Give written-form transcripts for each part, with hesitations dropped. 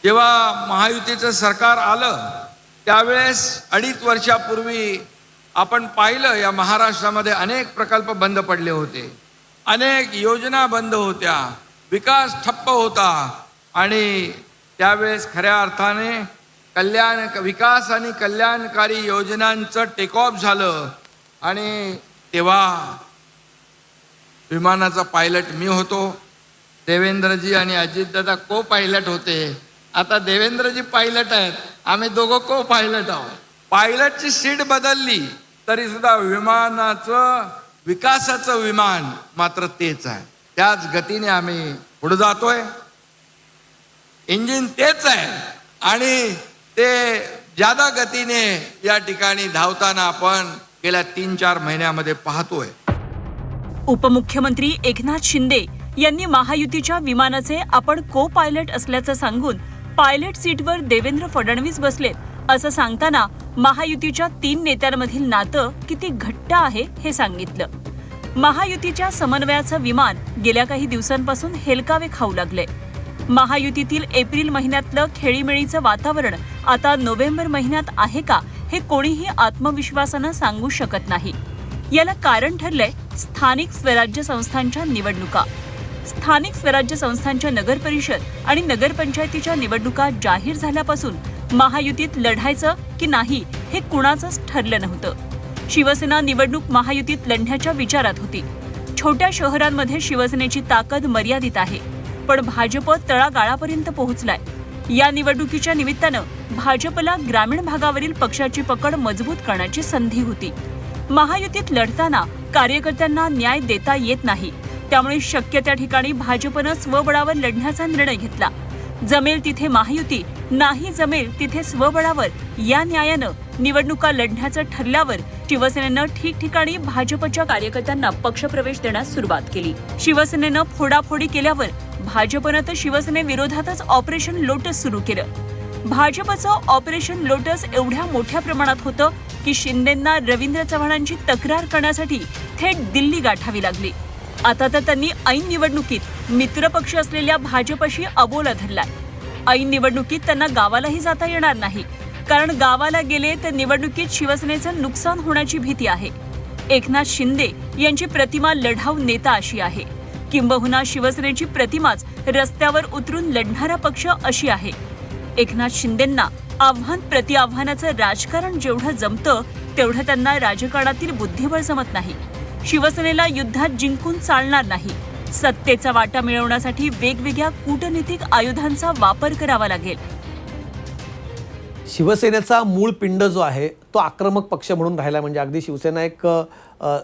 जेव्हा महायुतीचं सरकार आलं त्यावेळेस 2.5 वर्षापूर्वी आपण पाहिलं या महाराष्ट्रामध्ये अनेक प्रकल्प बंद पडले होते, अनेक योजना बंद होत्या, विकास ठप्प होता आणि त्यावेळेस खऱ्या अर्थाने विकास आणि कल्याणकारी योजनांचं टेक ऑफ झालं आणि तेव्हा विमानाचा पायलट मी होतो, देवेंद्रजी आणि अजितदादा को पायलट होते. आता देवेंद्रजी पायलट आहेत, आम्ही दोघं को पायलट आहोत. पायलटची सीट बदलली तरी सुद्धा विमानाचं विकासाचं विमान मात्र तेच आहे. त्याच गतीने आम्ही पुढे जातोय. इंजिन तेच आहे आणि ते ज्यादा गतीने या ठिकाणी धावताना आपण गेल्या 3-4 महिन्यामध्ये पाहतोय. उपमुख्यमंत्री एकनाथ शिंदे यांनी महायुतीच्या विमानाचे आपण को पायलट असल्याचं सांगून पायलट सीटवर देवेंद्र फडणवीस बसलेत असं सांगताना महायुतीच्या 3 नेत्यांमधील नातं किती घट्ट आहे हे सांगितलं. महायुतीच्या समन्वयाचं विमान गेल्या काही दिवसांपासून हेलकावे खाऊ लागले. महायुतीतील एप्रिल महिन्यातलं खेळीमेळीचं वातावरण आता नोव्हेंबर महिन्यात आहे का हे कोणीही आत्मविश्वासानं सांगू शकत नाही. याला कारण ठरलंय स्थानिक स्वराज्य संस्थांच्या निवडणुका. स्थानिक स्वराज्य संस्थांच्या नगरपरिषद आणि नगरपंचायतीच्या निवडणुका जाहीर झाल्यापासून महायुतीत लढायचं की नाही हे कुणाचंच ठरलं नव्हतं. शिवसेना निवडणूक महायुतीत लढण्याच्या विचारात होती. छोट्या शहरांमध्ये शिवसेनेची ताकद मर्यादित आहे, पण भाजप तळागाळापर्यंत पोहोचलाय. या निवडणुकीच्या निमित्तानं भाजपला ग्रामीण भागावरील पक्षाची पकड मजबूत करण्याची संधी होती. महायुतीत लढताना कार्यकर्त्यांना न्याय देता येत नाही, त्यामुळे शक्य त्या ठिकाणी भाजपनं स्वबळावर लढण्याचा निर्णय घेतला. जमेल तिथे महायुती, नाही जमेल तिथे स्वबळावर या न्यायानं निवडणुका लढण्याचं ठरल्यावर शिवसेनेनं ठिकठिकाणी भाजपच्या कार्यकर्त्यांना पक्षप्रवेश देण्यास सुरुवात केली. शिवसेनेनं फोडाफोडी केल्यावर भाजपनं तर शिवसेनेविरोधातच ऑपरेशन लोटस सुरू केलं. भाजपचं ऑपरेशन लोटस एवढ्या मोठ्या प्रमाणात होतं की शिंदेंना रवींद्र चव्हाणांची तक्रार करण्यासाठी थेट दिल्ली गाठावी लागली. आता तर त्यांनी ऐन निवडणुकीत मित्रपक्ष असलेल्या भाजपशी अबोला धरलाय. ऐन निवडणुकीत त्यांना गावालाही जाता येणार नाही, कारण गावाला गेले तर निवडणुकीत शिवसेनेचं नुकसान होण्याची भीती आहे. एकनाथ शिंदे यांची प्रतिमा लढाऊ नेता अशी आहे, किंबहुना शिवसेनेची प्रतिमाच रस्त्यावर उतरून लढणारा पक्ष अशी आहे. एकनाथ शिंदेंना आव्हान प्रतिआव्हानाचं राजकारण जेवढं जमतं तेवढं त्यांना राजकारणातील बुद्धिबळ जमत नाही. शिवसेनेला युद्धात जिंकून चालणार नाही. सत्तेचा वाटा मिळवण्यासाठी वेगवेगळ्या कूटनीतिक आयुधांचा वापर करावा लागेल. शिवसेनेचा मूळ पिंड जो आहे तो आक्रमक पक्ष म्हणून राहिला. म्हणजे अगदी शिवसेना एक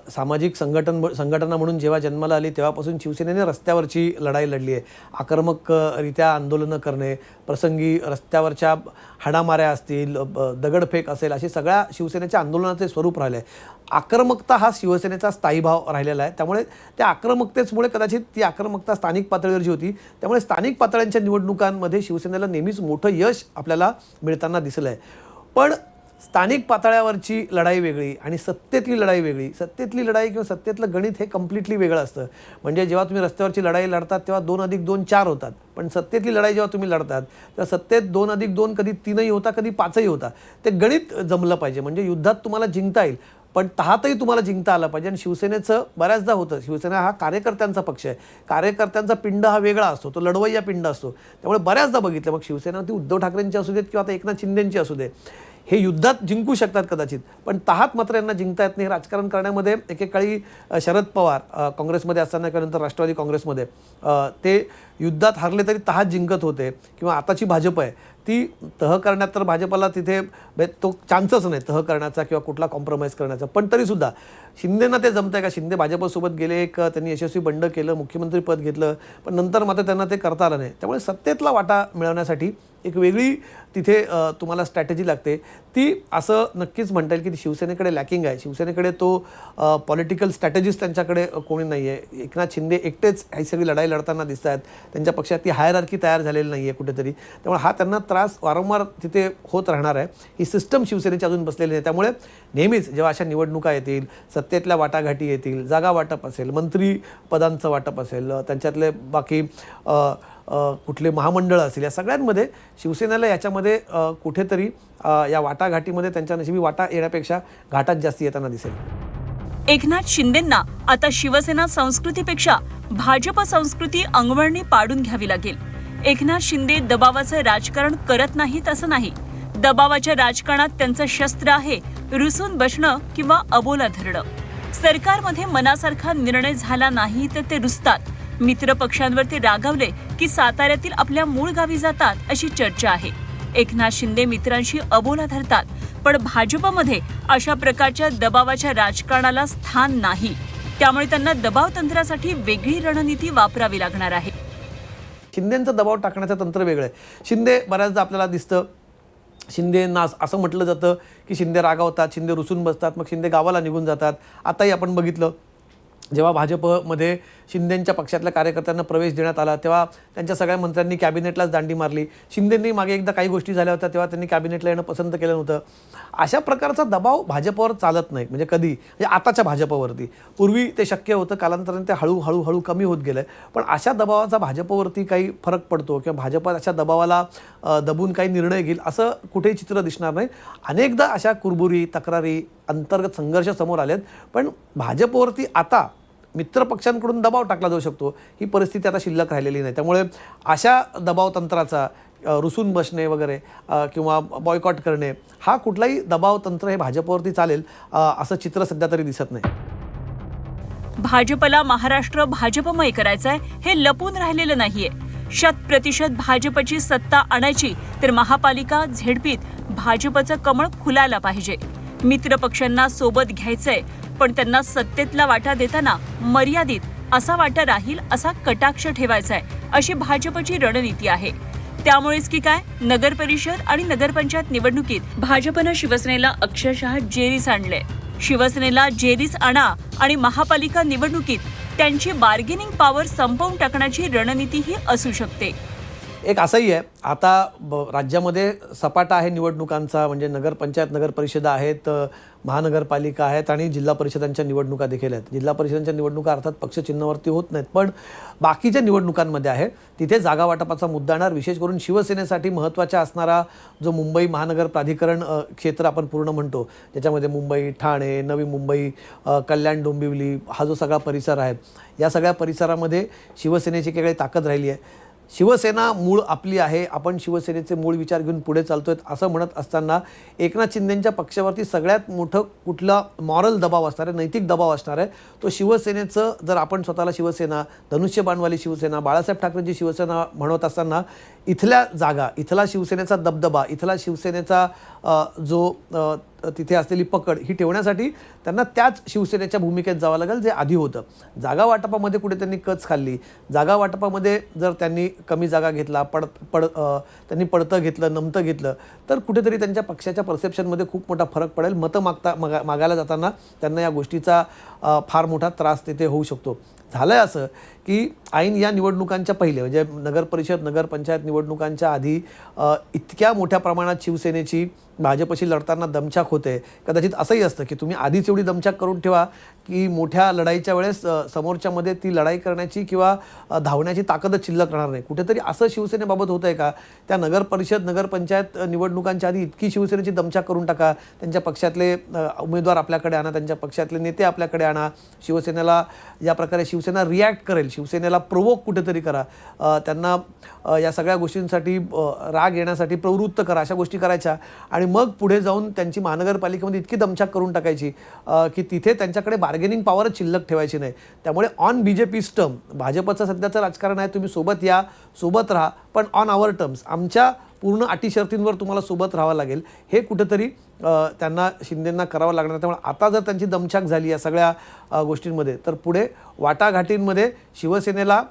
सामाजिक संघटना म्हणून जेव्हा जन्माला आली तेव्हापासून शिवसेनेने रस्त्यावरची लढाई लढली आहे. आक्रमकरित्या आंदोलनं करणे, प्रसंगी रस्त्यावरच्या हाणामाऱ्या असतील, दगडफेक असेल, अशी सगळ्या शिवसेनेच्या आंदोलनाचे स्वरूप राहिले आहे. आक्रमकता हा शिवसेनेचा स्थायी भाव राहिलेला आहे. त्यामुळे त्या आक्रमकतेमुळे कदाचित ती आक्रमकता स्थानिक पातळीवर जी होती त्यामुळे स्थानिक पातळ्यांच्या निवडणुकांमध्ये शिवसेनेला नेहमीच मोठं यश आपल्याला मिळताना दिसलं आहे. पण स्थानिक पातळ्यावरची लढाई वेगळी आणि सत्तेतली लढाई वेगळी. सत्तेतली लढाई किंवा सत्तेतलं गणित हे कम्प्लिटली वेगळं असतं. म्हणजे जेव्हा तुम्ही रस्त्यावरची लढाई लढतात तेव्हा 2+2 4 होतात, पण सत्तेतली लढाई जेव्हा तुम्ही लढतात तेव्हा सत्तेत 2+2 कधी 3ही होता, कधी 5ही होता. ते गणित जमलं पाहिजे. म्हणजे युद्धात तुम्हाला जिंकता येईल, पण तहातही तुम्हाला जिंकता आला पाहिजे. आणि शिवसेनेचं बऱ्याचदा होतं, शिवसेना हा कार्यकर्त्यांचा पक्ष आहे. कार्यकर्त्यांचा पिंड हा वेगळा असतो, तो लढवय्या पिंड असतो. त्यामुळे बऱ्याचदा बघितलं, मग शिवसेना ती उद्धव ठाकरेंची असू देत किंवा आता एकनाथ शिंदेंची असू दे, हे युद्धात जिंकू शकतात कदाचित, पण तहात मात्र यांना जिंकता येत नाही. राजकारण करण्यामध्ये एकेकाळी शरद पवार काँग्रेसमध्ये असताना किंवा नंतर राष्ट्रवादी काँग्रेसमध्ये ते युद्धात हारले तरी तहात जिंकत होते. किंवा आताची भाजप आहे ती तह करण्यात तर भाजपला तिथे तो चान्सच नाही तह करण्याचा किंवा कुठला कॉम्प्रोमाइज करण्याचा. पण तरीसुद्धा शिंदेंना ते जमतंय का? शिंदे भाजपसोबत गेले, एक त्यांनी यशस्वी बंड केलं, मुख्यमंत्रीपद घेतलं, पण नंतर मात्र त्यांना ते करता आलं नाही. त्यामुळे सत्तेतला वाटा मिळवण्यासाठी एक वेगळी तिथे तुम्हाला स्ट्रॅटेजी लागते. ती असं नक्कीच म्हणता येईल की ती शिवसेनेकडे लॅकिंग आहे. शिवसेनेकडे तो पॉलिटिकल स्ट्रॅटेजिस्ट त्यांच्याकडे कोणी नाही आहे. एकनाथ शिंदे एकटेच ही सगळी लढाई लढताना दिसत आहेत. त्यांच्या पक्षात ती हायरार्की तयार झालेली नाही आहे कुठेतरी. त्यामुळे हा त्यांना त्रास वारंवार तिथे होत राहणार आहे. ही सिस्टम शिवसेनेची अजून बसलेली नाही. त्यामुळे नेहमीच जेव्हा अशा निवडणुका येतील, सत्तेतल्या वाटाघाटी येतील, जागा वाटप असेल, मंत्रीपदांचं वाटप असेल, त्यांच्यातले बाकी कुठले महामंडळ असतील, या सगळ्यांमध्ये शिवसेनेला याच्यामध्ये कुठेतरी या वाटाघाटीमध्ये त्यांच्या नशिबी वाटा येण्यापेक्षा घाटात जास्ती येताना दिसेल. एकनाथ शिंदेंना आता शिवसेना संस्कृतीपेक्षा भाजप संस्कृती अंगवळणी पाडून घ्यावी लागेल. एकनाथ शिंदे दबावाचं राजकारण करत नाहीत असं नाही. दबावाच्या राजकारणात त्यांचं शस्त्र आहे रुसून बसणं किंवा अबोला धरणं. सरकारमध्ये मनासारखा निर्णय झाला नाही तर ते रुसतात. मित्र पक्षांवर ते रागावले की साताऱ्यातील आपल्या मूळ गावी जातात अशी चर्चा आहे. एकनाथ शिंदे मित्रांशी अबोला धरतात, पण भाजपमध्ये अशा प्रकारच्या दबावाच्या राजकारणाला स्थान नाही. त्यामुळे त्यांना दबाव तंत्रासाठी वेगळी रणनीती वापरावी लागणार आहे. शिंदेंचं दबाव टाकण्याचं तंत्र वेगळं आहे. शिंदे बऱ्याचदा आपल्याला दिसतं, शिंदेंना असं म्हटलं जातं की शिंदे रागावतात, शिंदे रुसून बसतात, मग शिंदे गावाला निघून जातात. आताही आपण बघितलं, जेव्हा भाजपमध्ये शिंदेंच्या पक्षातल्या कार्यकर्त्यांना प्रवेश देण्यात आला तेव्हा त्यांच्या सगळ्या मंत्र्यांनी कॅबिनेटलाच दांडी मारली. शिंदेंनी मागे एकदा काही गोष्टी झाल्या होत्या तेव्हा त्यांनी कॅबिनेटला येणं पसंत केलं नव्हतं. अशा प्रकारचा दबाव भाजपवर चालत नाही, म्हणजे कधी, म्हणजे आताच्या भाजपवरती. पूर्वी ते शक्य होतं, कालांतराने ते हळूहळू कमी होत गेलं. पण अशा दबावाचा भाजपवरती काही फरक पडतो किंवा भाजप अशा दबावाला दबून काही निर्णय घेईल असं कुठेही चित्र दिसणार नाही. अनेकदा अशा कुरबुरी, तक्रारी, अंतर्गत संघर्ष समोर आलेत, पण भाजपवरती आता मित्रपक्षांकडून दबाव टाकला जाऊ शकतो ही परिस्थिती आता शिल्लक राहिलेली नाही. त्यामुळे अशा दबाव तंत्राचा रुसून बसणे वगैरे किंवा बॉयकॉट करणे हा कुठलाही दबाव तंत्र हे भाजपवरती चालेल असं चित्र सध्या तरी दिसत नाही. भाजपला महाराष्ट्र भाजपमय करायचंय हे लपून राहिलेलं नाहीये. 100% भाजपची सत्ता आणायची तर महापालिका झेडपीत भाजपचं कमळ फुलायला पाहिजे. मित्र पक्षांना सोबत घ्यायचंय, पण त्यांना सत्तेतला वाटा देताना मर्यादित असा वाटा राहील असा कटाक्ष ठेवायचाय अशी भाजपची रणनीती आहे. त्यामुळेच की काय, नगर परिषद आणि नगरपंचायत निवडणुकीत भाजपनं शिवसेनेला अक्षरशः जेरीस आणले. शिवसेनेला जेरीस आणा आणि महापालिका निवडणुकीत त्यांची बार्गेनिंग पॉवर संपवून टाकण्याची रणनीतीही असू शकते. एक असंही आहे, आता राज्यामध्ये सपाटा आहे निवडणुकांचा, म्हणजे नगरपंचायत, नगर परिषदा आहेत, महानगरपालिका आहेत आणि जिल्हा परिषदांच्या निवडणुका देखील आहेत. जिल्हा परिषदांच्या निवडणुका अर्थात पक्षचिन्हावरती होत नाहीत, पण बाकीच्या निवडणुकांमध्ये आहे तिथे जागा वाटपाचा मुद्दा येणार. विशेष करून शिवसेनेसाठी महत्त्वाचा असणारा जो मुंबई महानगर प्राधिकरण क्षेत्र आपण पूर्ण म्हणतो, ज्याच्यामध्ये मुंबई, ठाणे, नवी मुंबई, कल्याण, डोंबिवली हा जो सगळा परिसर आहे, या सगळ्या परिसरामध्ये शिवसेनेची काही ताकद राहिली आहे. शिवसेना मूळ आपली आहे, आपण शिवसेनेचे मूळ विचार घेऊन पुढे चालतोय असं म्हणत असताना एकनाथ शिंदेंच्या पक्षावरती सगळ्यात मोठं कुठला मॉरल दबाव असणार आहे, नैतिक दबाव असणार आहे, तो शिवसेनेचं. जर आपण स्वतःला शिवसेना, धनुष्यबाणवाली शिवसेना, बाळासाहेब ठाकरेंची शिवसेना म्हणत असताना इथल्या जागा, इथला शिवसेनेचा दबदबा, इथला शिवसेनेचा जो तिथे असलेली पकड ही ठेवण्यासाठी त्यांना त्याच शिवसेनेच्या भूमिकेत जावं लागेल जे आधी होतं. जागा वाटपामध्ये कुठे त्यांनी कच खाल्ली, जागा वाटपामध्ये जर त्यांनी कमी जागा घेतला, त्यांनी पडतं घेतलं, नमतं घेतलं, तर कुठेतरी त्यांच्या पक्षाच्या परसेप्शनमध्ये खूप मोठा फरक पडेल. मतं मागायला जाताना त्यांना या गोष्टीचा फार मोठा त्रास तिथे होऊ शकतो. झालं आहे असं की ऐन या निवडणुकांच्या पहिले, म्हणजे नगर परिषद, नगरपंचायत निवडणुकांच्या आधी इतक्या मोठ्या प्रमाणात शिवसेनेची भाजपशी लढताना दमछाक होते. कदाचित असंही असतं की तुम्ही आधीच एवढी दमछाक करून ठेवा की मोठ्या लढाईच्या वेळेस समोरच्यामध्ये ती लढाई करण्याची किंवा धावण्याची ताकदच शिल्लक राहणार नाही. कुठेतरी असं शिवसेनेबाबत होतं आहे का, त्या नगर परिषद, नगरपंचायत निवडणुकांच्या आधी इतकी शिवसेनेची दमछाक करून टाका, त्यांच्या पक्षातले उमेदवार आपल्याकडे आणा, त्यांच्या पक्षातले नेते आपल्याकडे आणा, शिवसेनेला या प्रकारे शिवसेना रिॲक्ट करेल, शिवसेनेला प्रोवोक कुठेतरी करा, त्यांना या सगळ्या गोष्टींसाठी राग येण्यासाठी प्रवृत्त करा, अशा गोष्टी करायच्या आणि मग पुढे जाऊन त्यांची महानगरपालिकेमध्ये इतकी दमछाक करून टाकायची की तिथे त्यांच्याकडे बार्गेनिंग पॉवरच शिल्लक ठेवायची नाही. त्यामुळे ऑन BJP टर्म, भाजपचं सध्याचं राजकारण आहे, तुम्ही सोबत या, सोबत राहा, पण ऑन आवर टर्म्स, आमच्या पूर्ण अटी शर्तींवर तुम्हाला सोबत राहावं लागेल, हे कुठेतरी त्यांना शिंदेंना करावं लागणार. त्यामुळे आता जर त्यांची दमछाक झाली या सगळ्या गोष्टींमध्ये, तर पुढे वाटाघाटींमध्ये शिवसेनेला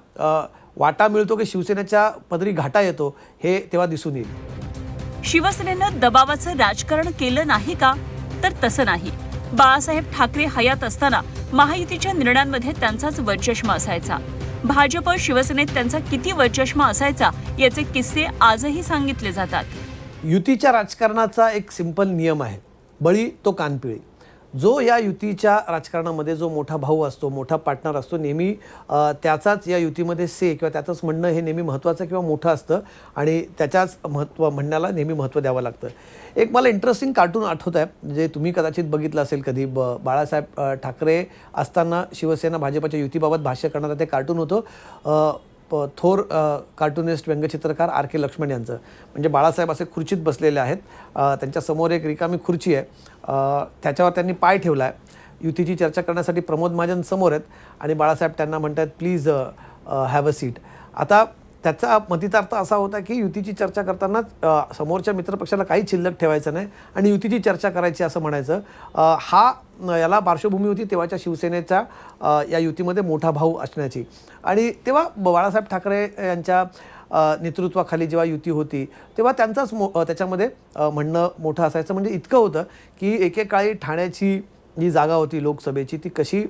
वाटा मिळतो की शिवसेनेच्या पदरी घाटा येतो हे तेव्हा दिसून येईल. शिवसेनेनं दबावाचं राजकारण केलं नाही का, तर तसं नाही. बाळासाहेब ठाकरे हयात असताना महायुतीच्या निर्णयांमध्ये त्यांचाच वर्चस्व असायचा. भाजप शिवसेनेत त्यांचा किती वर्चस्व असायचा याचे किस्से आजही सांगितले जातात. युतीच्या राजकारणाचा एक सिंपल नियम आहे, बळी तो कानपिळी. जो या युतीच्या राजकारणामध्ये जो मोठा भाऊ असतो, मोठा पार्टनर असतो, नेहमी त्याचाच या युतीमध्ये किंवा त्याचंच म्हणणं हे नेहमी महत्त्वाचं किंवा मोठं असतं आणि त्याच्याच म्हणण्याला नेहमी महत्त्व द्यावं लागतं. एक मला इंटरेस्टिंग कार्टून आठवत आहे, जे तुम्ही कदाचित बघितलं असेल कधी. बाळासाहेब ठाकरे असताना शिवसेना भाजपच्या युतीबाबत भाष्य करणारं ते कार्टून होतं. थोर कार्टुनिस्ट व्यंगचित्रकार R.K. लक्ष्मण यांचं. म्हणजे बाळासाहेब असे खुर्चीत बसलेले आहेत, त्यांच्यासमोर एक रिकामी खुर्ची आहे, त्याच्यावर त्यांनी पाय ठेवला आहे. युतीची चर्चा करण्यासाठी प्रमोद महाजन समोर आहेत आणि बाळासाहेब त्यांना म्हणतात प्लीज हॅव अ सीट. आता त्याचा मतितार्थ असा होता की युतीची चर्चा करताना समोरच्या मित्रपक्षाला काही शिल्लक ठेवायचं नाही आणि युतीची चर्चा करायची असं म्हणायचं. याला पार्श्वभूमी होती तेव्हाच्या शिवसेनेचा या युतीमध्ये मोठा भाऊ असण्याची. आणि तेव्हा बाळासाहेब ठाकरे यांच्या नेतृत्वाखाली जेव्हा युती होती तेव्हा त्यांचाच त्याच्यामध्ये म्हणणं मोठं असायचं. म्हणजे इतकं होतं की एकेकाळी ठाण्याची जी जागा होती लोकसभेची ती कशी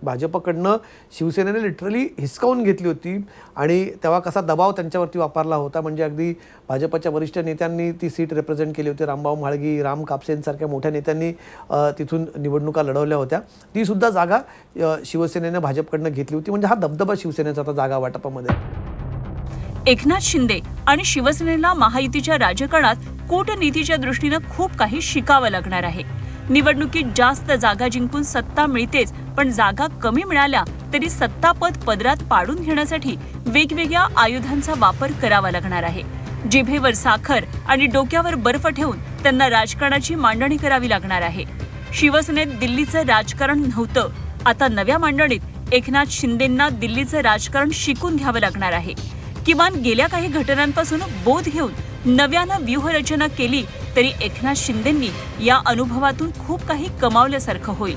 भाजपकडनं शिवसेनेने लिटरली हिसकावून घेतली होती आणि तेव्हा कसा दबाव त्यांच्यावरती वापरला होता. म्हणजे अगदी भाजपच्या वरिष्ठ नेत्यांनी ती सीट रिप्रेझेंट केली होती. रामभाऊ म्हाळगी, राम कापसेंसारख्या मोठ्या नेत्यांनी तिथून निवडणुका लढवल्या होत्या. तीसुद्धा जागा शिवसेनेनं भाजपकडनं घेतली होती. म्हणजे हा दबदबा शिवसेनेचा आता जागा वाटपामध्ये. एकनाथ शिंदे आणि शिवसेनेला महायुतीच्या राजकारणात कूटनीतीच्या दृष्टीनं खूप काही शिकावं लागणार आहे. निवडणुकीत जास्त जागा जिंकून सत्ता मिळतेच, पण जागा कमी मिळाल्या तरी सत्तापद पदरात पाडून घेण्यासाठी वेगवेगळ्या आयुधांचा वापर करावा लागणार आहे. जिभेवर साखर आणि डोक्यावर बर्फ ठेवून त्यांना राजकारणाची मांडणी करावी लागणार आहे. शिवसेनेत दिल्लीचं राजकारण नव्हतं, आता नव्या मांडणीत एकनाथ शिंदेंना दिल्लीचं राजकारण शिकून घ्यावं लागणार आहे. किमान गेल्या काही घटनांपासून बोध घेऊन नव्यानं व्यूहरचना केली तरी एकनाथ शिंदेंनी या अनुभवातून खूप काही कमावल्यासारखं होईल.